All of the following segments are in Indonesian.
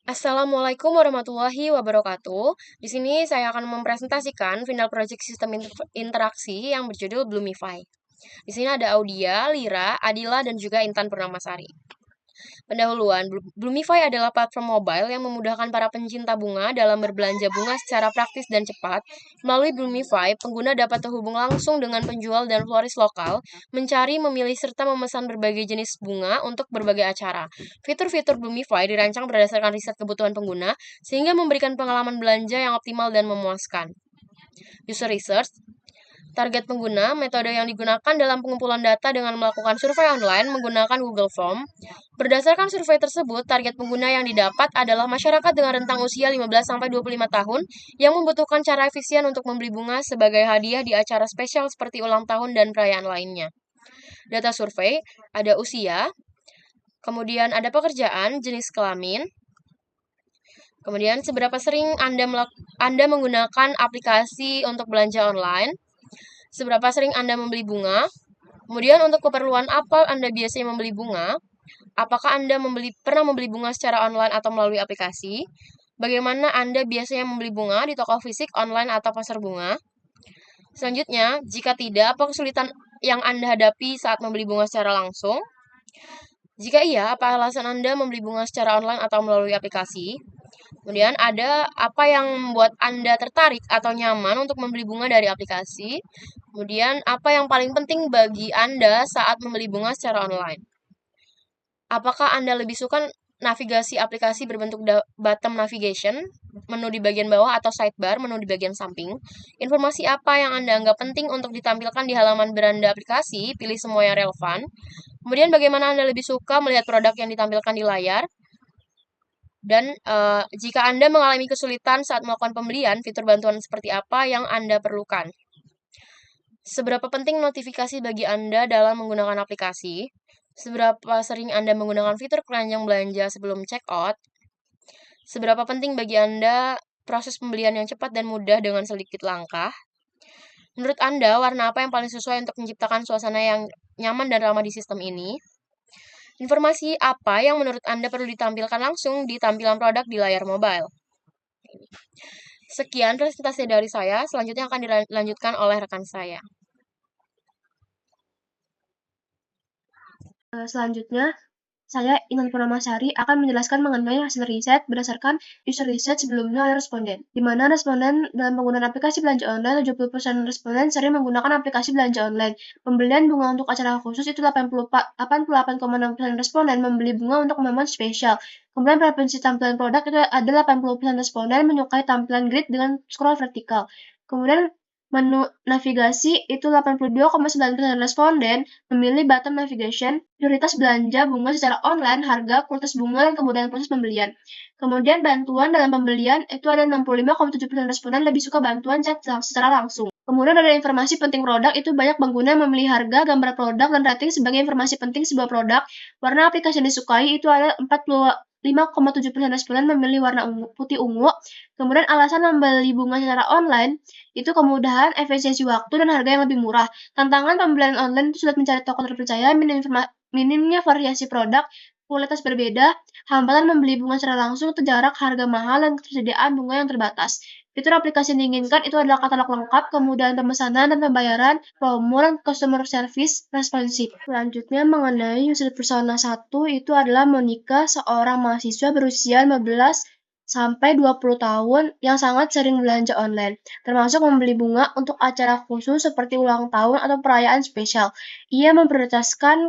Assalamualaikum warahmatullahi wabarakatuh. Di sini saya akan mempresentasikan final project sistem interaksi yang berjudul Bloomify. Di sini ada Audia, Lira, Adila, dan juga Intan Purnamasari. Pendahuluan, Bloomify adalah platform mobile yang memudahkan para pencinta bunga dalam berbelanja bunga secara praktis dan cepat. Melalui Bloomify, pengguna dapat terhubung langsung dengan penjual dan floris lokal, mencari, memilih, serta memesan berbagai jenis bunga untuk berbagai acara. Fitur-fitur Bloomify dirancang berdasarkan riset kebutuhan pengguna, sehingga memberikan pengalaman belanja yang optimal dan memuaskan. User research, target pengguna, metode yang digunakan dalam pengumpulan data dengan melakukan survei online menggunakan Google Form. Berdasarkan survei tersebut, target pengguna yang didapat adalah masyarakat dengan rentang usia 15-25 tahun yang membutuhkan cara efisien untuk membeli bunga sebagai hadiah di acara spesial seperti ulang tahun dan perayaan lainnya. Data survei, ada usia, kemudian ada pekerjaan, jenis kelamin, kemudian seberapa sering Anda menggunakan aplikasi untuk belanja online, seberapa sering Anda membeli bunga, kemudian untuk keperluan apa Anda biasanya membeli bunga, apakah Anda pernah membeli bunga secara online atau melalui aplikasi, bagaimana Anda biasanya membeli bunga di toko fisik, online, atau pasar bunga. Selanjutnya, jika tidak, apa kesulitan yang Anda hadapi saat membeli bunga secara langsung? Jika iya, apa alasan Anda membeli bunga secara online atau melalui aplikasi? Kemudian ada apa yang membuat Anda tertarik atau nyaman untuk membeli bunga dari aplikasi. Kemudian apa yang paling penting bagi Anda saat membeli bunga secara online. Apakah Anda lebih suka navigasi aplikasi berbentuk bottom navigation, menu di bagian bawah, atau sidebar, menu di bagian samping? Informasi apa yang Anda anggap penting untuk ditampilkan di halaman beranda aplikasi? Pilih semua yang relevan. Kemudian bagaimana Anda lebih suka melihat produk yang ditampilkan di layar? Dan jika Anda mengalami kesulitan saat melakukan pembelian, fitur bantuan seperti apa yang Anda perlukan? Seberapa penting notifikasi bagi Anda dalam menggunakan aplikasi? Seberapa sering Anda menggunakan fitur keranjang belanja sebelum check out? Seberapa penting bagi Anda proses pembelian yang cepat dan mudah dengan sedikit langkah? Menurut Anda, warna apa yang paling sesuai untuk menciptakan suasana yang nyaman dan ramah di sistem ini? Informasi apa yang menurut Anda perlu ditampilkan langsung di tampilan produk di layar mobile? Sekian presentasi dari saya, selanjutnya akan dilanjutkan oleh rekan saya. Selanjutnya, saya Intan Purnamasari akan menjelaskan mengenai hasil riset berdasarkan user research sebelumnya oleh responden, di mana responden dalam penggunaan aplikasi belanja online, 70% responden sering menggunakan aplikasi belanja online. Pembelian bunga untuk acara khusus itu 88,6% responden membeli bunga untuk momen spesial. Kemudian preferensi tampilan produk itu ada 80% responden menyukai tampilan grid dengan scroll vertikal. Kemudian menu navigasi itu 82,9% responden memilih button navigation, prioritas belanja bunga secara online, harga, kualitas bunga, dan kemudahan proses pembelian. Kemudian bantuan dalam pembelian itu ada 65,7% responden lebih suka bantuan chat secara langsung. Kemudian ada informasi penting produk, itu banyak pengguna memilih harga, gambar produk, dan rating sebagai informasi penting sebuah produk. Warna aplikasi yang disukai itu ada 45,7% responden memilih warna putih ungu. Kemudian alasan membeli bunga secara online itu kemudahan, efisiensi waktu, dan harga yang lebih murah. Tantangan pembelian online itu sulit mencari toko terpercaya, minimnya variasi produk, kualitas berbeda, hambatan membeli bunga secara langsung, jarak, harga mahal, dan ketersediaan bunga yang terbatas. Fitur aplikasi yang diinginkan itu adalah katalog lengkap, kemudahan pemesanan dan pembayaran, promo, dan customer service responsif. Selanjutnya mengenai user persona 1 itu adalah Monica, seorang mahasiswa berusia 15 sampai 20 tahun yang sangat sering belanja online, termasuk membeli bunga untuk acara khusus seperti ulang tahun atau perayaan spesial. Ia memprioritaskan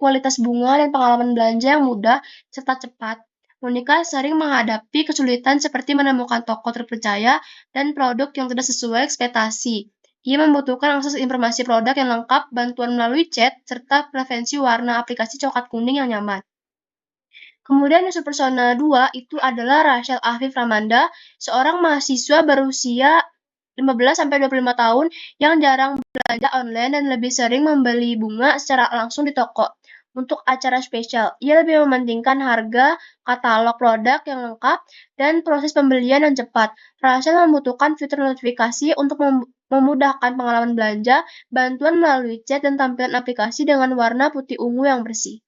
kualitas bunga dan pengalaman belanja yang mudah serta cepat. Monica sering menghadapi kesulitan seperti menemukan toko terpercaya dan produk yang tidak sesuai ekspektasi. Ia membutuhkan akses informasi produk yang lengkap, bantuan melalui chat, serta preferensi warna aplikasi coklat kuning yang nyaman. Kemudian user persona 2 itu adalah Rachel Afif Ramanda, seorang mahasiswa berusia 15-25 tahun yang jarang belanja online dan lebih sering membeli bunga secara langsung di toko. Untuk acara spesial, ia lebih mementingkan harga, katalog produk yang lengkap, dan proses pembelian yang cepat. Rachel membutuhkan fitur notifikasi untuk memudahkan pengalaman belanja, bantuan melalui chat, dan tampilan aplikasi dengan warna putih ungu yang bersih.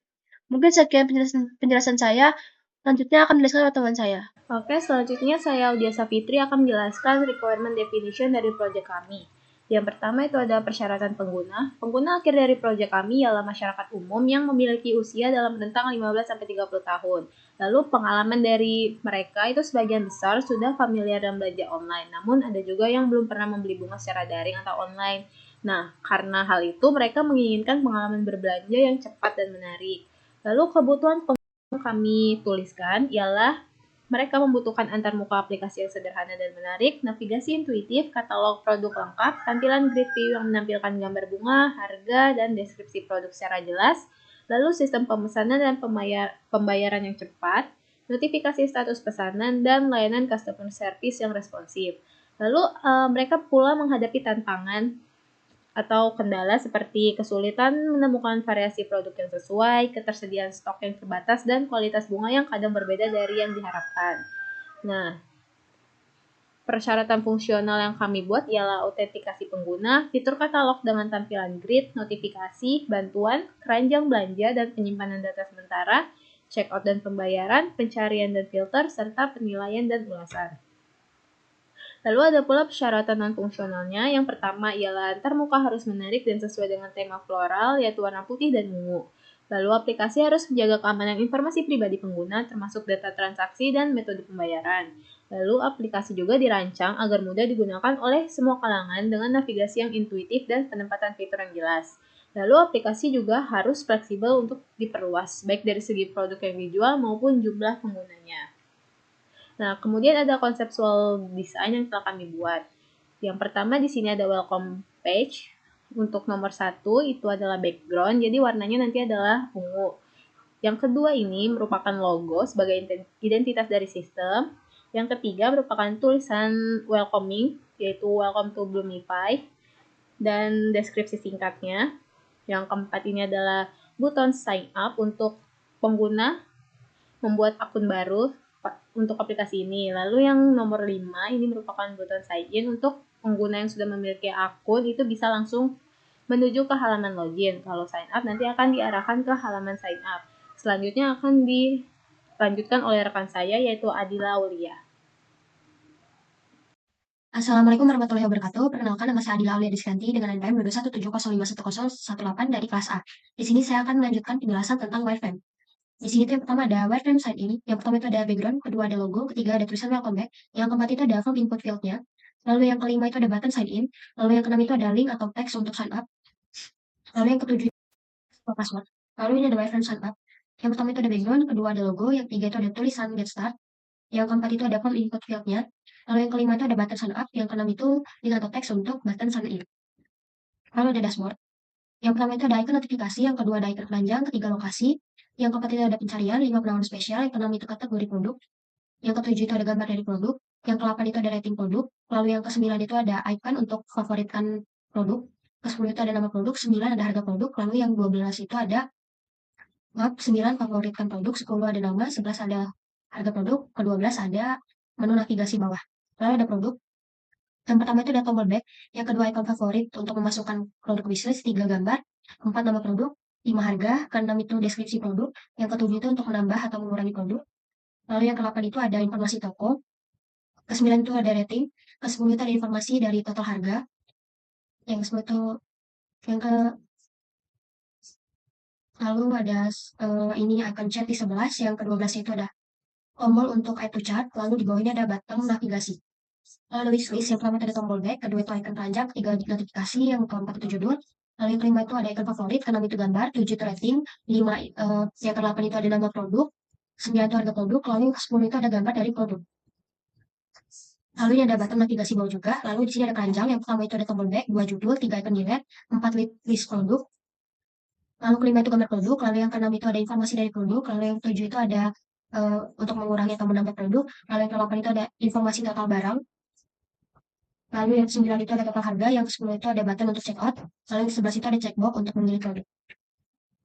Mungkin sekian penjelasan saya. Selanjutnya akan dijelaskan oleh teman saya. Oke, selanjutnya saya Audia Fitri akan menjelaskan requirement definition dari proyek kami. Yang pertama itu ada persyaratan pengguna. Pengguna akhir dari proyek kami ialah masyarakat umum yang memiliki usia dalam rentang 15-30 tahun. Lalu pengalaman dari mereka itu sebagian besar sudah familiar dengan belanja online. Namun ada juga yang belum pernah membeli bunga secara daring atau online. Nah, karena hal itu mereka menginginkan pengalaman berbelanja yang cepat dan menarik. Lalu kebutuhan kami tuliskan ialah mereka membutuhkan antarmuka aplikasi yang sederhana dan menarik, navigasi intuitif, katalog produk lengkap, tampilan grid view yang menampilkan gambar bunga, harga, dan deskripsi produk secara jelas, lalu sistem pemesanan dan pembayaran yang cepat, notifikasi status pesanan, dan layanan customer service yang responsif. Lalu mereka pula menghadapi tantangan atau kendala seperti kesulitan menemukan variasi produk yang sesuai, ketersediaan stok yang terbatas, dan kualitas bunga yang kadang berbeda dari yang diharapkan. Nah, persyaratan fungsional yang kami buat ialah autentikasi pengguna, fitur katalog dengan tampilan grid, notifikasi, bantuan, keranjang belanja, dan penyimpanan data sementara, checkout dan pembayaran, pencarian dan filter, serta penilaian dan ulasan. Lalu ada pula persyaratan non-fungsionalnya. Yang pertama ialah antarmuka harus menarik dan sesuai dengan tema floral, yaitu warna putih dan ungu. Lalu aplikasi harus menjaga keamanan informasi pribadi pengguna, termasuk data transaksi dan metode pembayaran. Lalu aplikasi juga dirancang agar mudah digunakan oleh semua kalangan dengan navigasi yang intuitif dan penempatan fitur yang jelas. Lalu aplikasi juga harus fleksibel untuk diperluas, baik dari segi produk yang dijual maupun jumlah penggunanya. Nah, kemudian ada konseptual design yang telah kami buat. Yang pertama di sini ada welcome page. Untuk nomor 1 itu adalah background, jadi warnanya nanti adalah ungu. Yang kedua ini merupakan logo sebagai identitas dari sistem. Yang ketiga merupakan tulisan welcoming, yaitu welcome to Bloomify, dan deskripsi singkatnya. Yang keempat ini adalah button sign up untuk pengguna membuat akun baru untuk aplikasi ini. Lalu yang nomor 5 ini merupakan button sign in untuk pengguna yang sudah memiliki akun itu bisa langsung menuju ke halaman login. Kalau sign up nanti akan diarahkan ke halaman sign up. Selanjutnya akan dilanjutkan oleh rekan saya yaitu Adila Aulia. Assalamualaikum warahmatullahi wabarakatuh. Perkenalkan, nama saya Adila Aulia Diskanti dengan NPM 217051018 dari kelas A. Di sini saya akan melanjutkan penjelasan tentang wireframe. Di sini tuh yang pertama ada wireframe sign in, yang pertama itu ada background, kedua ada logo, ketiga ada tulisan welcome back, yang keempat itu ada form input field-nya, lalu yang kelima itu ada button sign in, lalu yang keenam itu ada link atau teks untuk sign up, lalu yang ketujuh itu ada password, lalu ini ada wireframe sign up. Yang pertama itu ada background, kedua ada logo, yang ketiga itu ada tulisan get start, yang keempat itu ada form input field-nya, lalu yang kelima itu ada button sign up, yang keenam itu link atau teks untuk button sign in. Lalu ada dashboard. Yang pertama itu ada icon notifikasi, yang kedua ada icon keranjang, ketiga lokasi, yang keempat itu ada pencarian, 5 penawaran spesial, yang keenam itu kategori produk, yang ketujuh itu ada gambar dari produk, yang ke-8 itu ada rating produk, lalu yang ke-9 itu ada icon untuk favoritkan produk, ke-10 itu ada nama produk, 9 ada harga produk, lalu yang 12 itu ada 9 favoritkan produk, 10 ada nama, 11 ada harga produk, ke-12 ada menu navigasi bawah. Lalu ada produk. Yang pertama itu ada tombol back, yang kedua icon favorit untuk memasukkan produk wishlist, 3 gambar, 4 nama produk, 5 harga, ke-6 itu deskripsi produk, yang ke-7 itu untuk menambah atau mengurangi produk. Lalu yang ke-8 itu ada informasi toko, ke-9 itu ada rating, ke-10 itu ada informasi dari total harga, yang ke-10 itu yang ke lalu ada ini icon chat di 11, yang ke-12 itu ada tombol untuk add to chart, lalu di bawahnya ada button navigasi. Lalu wishlist, yang pertama itu ada tombol back, kedua itu icon keranjang, ketiga notifikasi, yang keempat itu judul, lalu yang kelima itu ada icon favorit, keenam itu gambar, 7 itu rating, 5 yang ke-8 itu ada nama produk, 9 itu harga produk, lalu yang ke-10 itu ada gambar dari produk. Lalu ini ada button navigasi bawah juga, lalu di sini ada keranjang, yang pertama itu ada tombol back, 2 judul, 3 icon delete, 4 list produk, lalu kelima itu gambar produk, lalu yang keenam itu ada informasi dari produk, lalu yang ketujuh itu ada untuk mengurangi atau menambah produk, lalu yang ke-8 itu ada informasi total barang, lalu yang ke-9 itu ada total harga, yang ke-10 itu ada button untuk checkout, lalu yang ke-11 itu ada checkbox untuk memilih produk.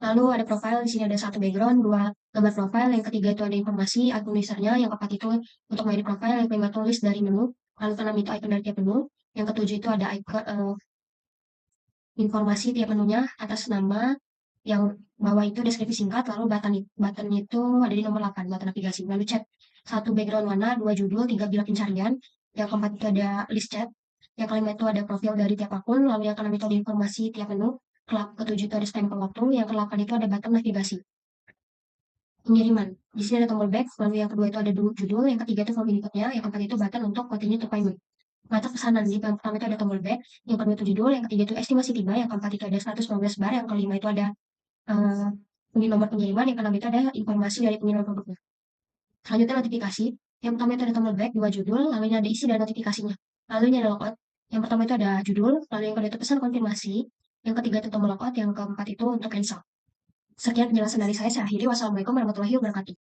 Lalu ada profile, di sini ada 1 background, 2 gambar profile, yang ketiga itu ada informasi akun usernya, yang keempat itu untuk mengedit profile, yang kelima itu list dari menu, lalu keenam itu icon dari tiap menu, yang ketujuh itu ada icon informasi tiap menunya atas nama, Yang bawah itu deskripsi singkat, lalu button itu ada di nomor 8, button navigasi. Lalu chat, 1 background warna, 2 judul, 3 bilah pencarian. Yang keempat itu ada list chat. Yang kelima itu ada profil dari tiap akun, lalu yang keenam itu ada informasi tiap menu. Ketujuh itu ada stempel waktu, yang kedelapan itu ada button navigasi. Pengiriman. Di sini ada tombol back, lalu yang kedua itu ada judul, yang ketiga itu form inputnya, yang keempat itu button untuk continue to payment. Mata pesanan, di yang pertama itu ada tombol back, yang kedua itu judul, yang ketiga itu estimasi tiba, yang keempat itu ada status progress bar, yang kelima itu ada nomor pengiriman, yang keenam itu ada informasi dari pengiriman produknya. Selanjutnya notifikasi, yang pertama itu ada tombol back, 2 judul, lalu ini ada isi dan notifikasinya. Lalu ini ada logout, yang pertama itu ada judul, lalu yang kedua itu pesan konfirmasi, yang ketiga itu tombol logout, yang keempat itu untuk cancel. Sekian penjelasan dari saya akhiri. Wassalamualaikum warahmatullahi wabarakatuh.